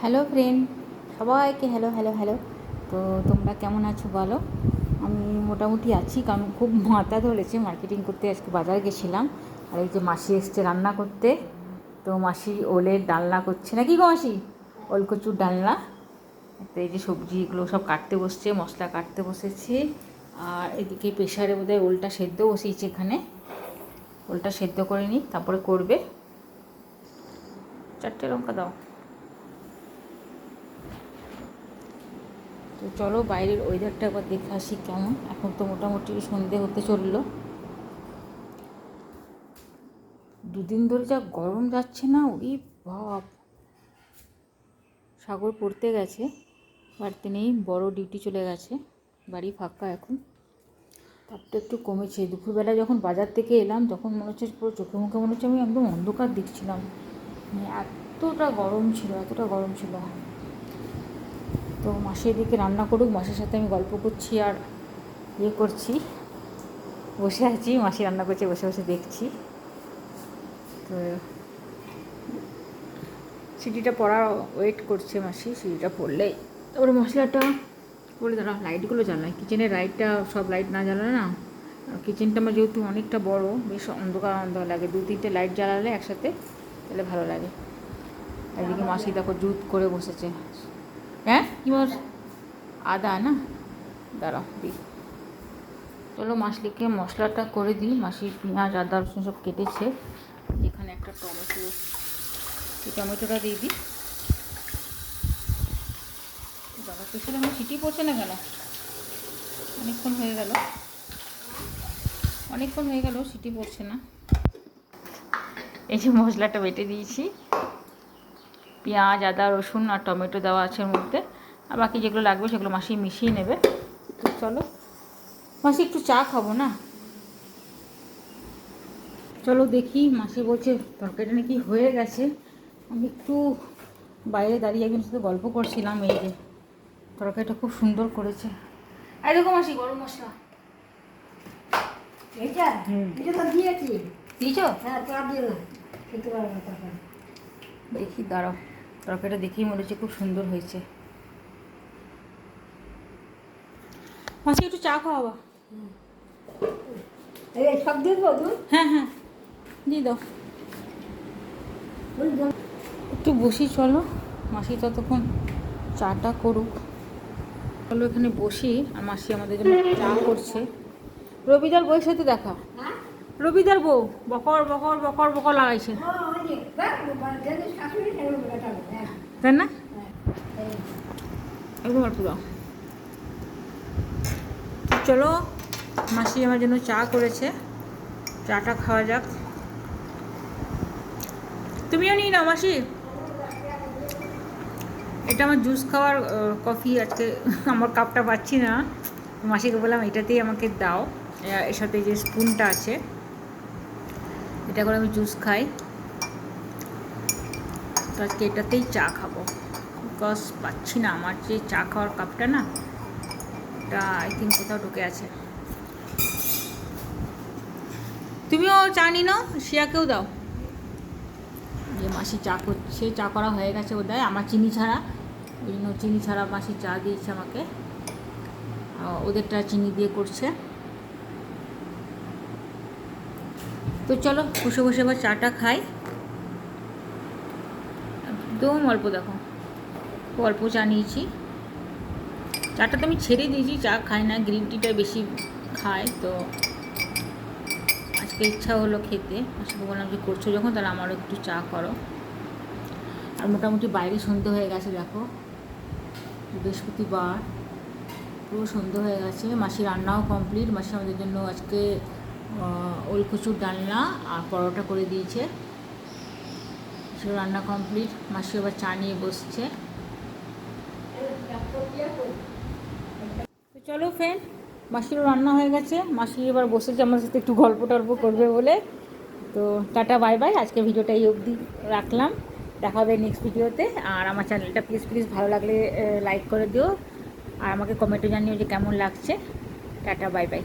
Hello friend, সবাইকে hello hello hello. তো তোমরা কেমন আছো বলো? আমি মোটামুটি আছি, কারণ খুব মাথা ধরেছে। মার্কেটিং করতে আজকে বাজার গেছিলাম। আর এই যে মাসি এসছে রান্না করতে। তো মাসি ওলের ডালনা করছে নাকি গো মাসি? ওল কচুর ডালনা। তো এই যে সবজি এগুলো সব কাটতে বসছে, মশলা কাটতে বসেছে। আর এদিকে প্রেশারে বোধহয় ওলটা সেদ্ধ বসিয়েছে। এখানে ওলটা সেদ্ধ করে নিই, তারপরে করবে। 4টে লঙ্কা দাও। তো চলো বাইরের ওয়েদারটা একবার দেখে আসি কেমন। এখন তো মোটামুটি সন্ধে হতে চললো। দুদিন ধরে যা গরম যাচ্ছে না, ওই বাপ। সাগর পড়তে গেছে, বাড়িতে নেই, বড় ডিউটি চলে গেছে, বাড়ি ফাঁকা এখন। তাপটা একটু কমেছে। দুপুরবেলা যখন বাজার থেকে এলাম তখন মনে হচ্ছে পুরো চোখে মুখে মনে হচ্ছে আমি একদম অন্ধকার দেখছিলাম। মানে এতটা গরম ছিল, এতটা গরম ছিল। তো মাসি এদিকে রান্না করুক, মাসির সাথে আমি গল্প করছি আর করছি, বসে আছি। মাসি রান্না করছে, বসে বসে দেখছি। তো সিটিটা পড়া ওয়েট করছে মাসি। সিটিটা পড়লেই তারপরে মশলাটা পড়ে দাঁড়া। লাইটগুলো জ্বালায়, কিচেনের লাইটটা সব লাইট না জ্বালালে না। কিচেনটা আমার যেহেতু অনেকটা বড়, বেশ অন্ধকার অন্ধকার লাগে। 2-3টে লাইট জ্বালালে একসাথে, তাহলে ভালো লাগে। এদিকে মাসি দেখো জুত করে বসেছে। হ্যাঁ কি বল? আদা না, দাঁড়াও দিই। চলো মাসলিকে মশলাটা করে দিই। মাসি পেঁয়াজ আদা রসুন সব কেটেছে। এখানে একটা টমেটো, এই টমেটোটা দিয়ে দিই। বাবা প্রেশারে আমার সিটি পড়ছে না কেন? অনেকক্ষণ হয়ে গেল সিটি পড়ছে না। এই যে মশলাটা বেটে দিয়েছি, পেঁয়াজ আদা রসুন আর টমেটো দেওয়া আছে এর মধ্যে। আর বাকি যেগুলো লাগবে সেগুলো মাসি মিশিয়ে নেবে। তো চলো মাসি একটু চা খাবো না? চলো দেখি। মাসি বলছে তরকারিটা নাকি হয়ে গেছে। আমি একটু বাইরে দাঁড়িয়ে একজনের সাথে গল্প করছিলাম। এই যে তরকারিটা খুব সুন্দর করেছে। এই দেখো মাসি গরম মশলা দিয়েছ? দেখি দাঁড়াও, তরকারিটা দেখেই মনে হচ্ছে খুব সুন্দর হয়েছে। মাসি একটু চা খাওয়াবা? সব দিয়ে দেবো? হ্যাঁ হ্যাঁ দিয়ে দাও। একটু বসি চলো, মাসি ততক্ষণ চাটা করুক। চলো এখানে বসি। আর মাসি আমাদের জন্য চা করছে। রবিদার বউয়ের সাথে দেখা। রবিদার বউ বকর বকর বকর বকর লাগাইছে, তাই না? একদম অল্প দাও। চলো মাসি আমার জন্য চা করেছে, চাটা খাওয়া যাক। তুমিও নিয়ে নাও মাসি। এটা আমার জুস খাওয়ার কফি। আজকে আমার কাপটা পাচ্ছি না, মাসিকে বললাম এটাতেই আমাকে দাও। এর সাথে যে স্পুনটা আছে, এটা করে আমি জুস খাই। তো আজকে এটাতেই চা খাবো, বিকজ পাচ্ছি না। আমার যে চা খাওয়ার কাপটা না, এটা আই থিঙ্ক কোথাও ঢুকে আছে। তুমিও চা নিয়ে নাও, শিয়াকেও দাও। যে মাসি চা করছে, চা করা হয়ে গেছে বোধহয় আমার চিনি ছাড়া। ওই জন্য চিনি ছাড়া মাসি চা দিয়েছে আমাকে, ওদেরটা চিনি দিয়ে করছে। তো চলো বসে বসে এবার চাটা খাই। একদম অল্প, দেখো অল্প চা নিয়েছি। চাটা তো আমি ছেড়ে দিয়েছি, চা খাই না, গ্রিন টিটা বেশি খাই। তো আজকে ইচ্ছা হলো খেতে। আজকে বললাম যে করছো যখন, তাহলে আমারও একটু চা করো। আর মোটামুটি বাইরে সন্ধে হয়ে গেছে, দেখো বৃহস্পতিবার, পুরো সন্ধে হয়ে গেছে। মাসি রান্নাও কমপ্লিট। মাসি আমাদের জন্য আজকে ওল কচুর ডালনা আর পরোটা করে দিয়েছে। সেটা রান্না কমপ্লিট। মাসি আবার চা নিয়ে বসছে। তো চলো ফ্রেন্ড, মাসিরও রান্না হয়ে গেছে। মাসি এবার বসেছে আমার সাথে একটু গল্প টল্প করবে বলে। তো টাটা বাই বাই। আজকে ভিডিওটা এই অবধি রাখলাম। দেখা হবে নেক্সট ভিডিওতে। আর আমার চ্যানেলটা প্লিজ ভালো লাগলে লাইক করে দিও, আর আমাকে কমেন্টে জানিও যে কেমন লাগছে। Tata bye bye.